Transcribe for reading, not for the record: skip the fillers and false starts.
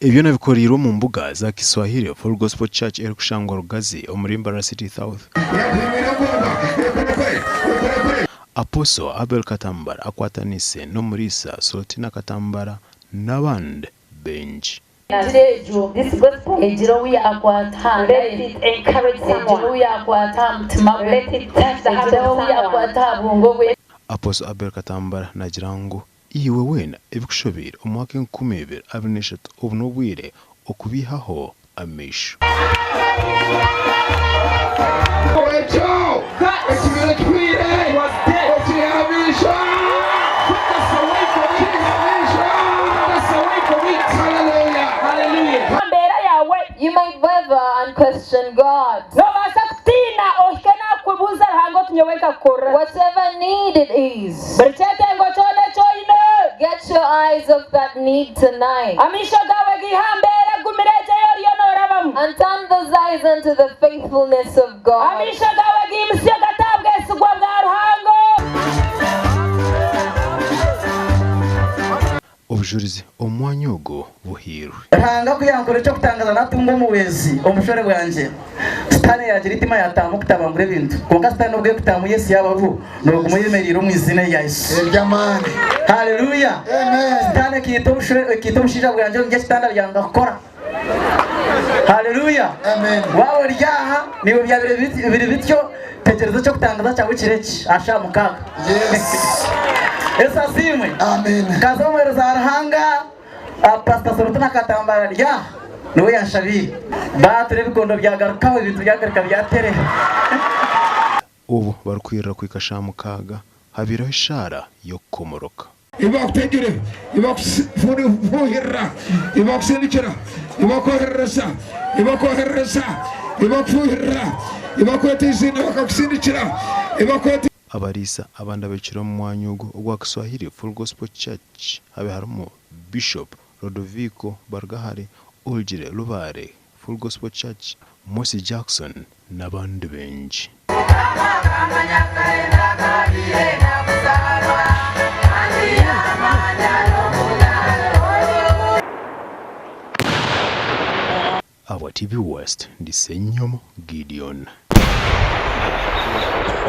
Ibyo nabikorera mu mbuga za Kiswahili Full Gospel Church eri kushangwa Rugazi omurimbara City South. Apostle Abel Katambara akwatanise no murisa Sotina Katambara n'abandi benji. This gospel we akwata, let it encourage someone. We akwata, let it touch the heart of someone. Apostle Abel Katambara nagirango iwe wena ebikushobera omwaka 2023 obunobwire okwihaho amaisho. You might waver and question God. Whatever need it is, get your eyes off that need tonight and turn those eyes into the faithfulness of God. Obujurizi omwanya ogo buhirwe hanga kuyankora cyo kutangaza natungo muwezi omushore bwanje stane yagira itima yatamu kutabangure bintu konka stane obwe kutamu Yesu yabavu no kumuyemerira mu izina rya Yesu. Jamani, haleluya, amen. Stane kito mushija bwanje nge stane byanga gukora. Haleluya, amen. Wawe ryaha niwe byabire bityo tekereza cyo kutangaza cyawe kireki asha mukaga. Yes. Esa simwe. Amen. Kazomero za rahanga Pastor Sotina Katambara ya no yashabire. Bature bikondo byagarukaho ibintu byagaruka byatere. Ubu barukwira kwikasha mukaga habiraho ishara yo komoroka. Ibakutegere, ibakufuhira, ibakusindikira, ibakohereza, ibakufuhira, ibakwetizina bakakusindikira, ibakwete abarisa abanda bekiro mu mwanyugo ogwa Kiswahili Full Gospel Church habe harimo Bishop Rodoviko Bargahare Ulgire Lubare Full Gospel Church Mosi Jackson n'abandi benji. Our TV West ndi Senyomo Gideon.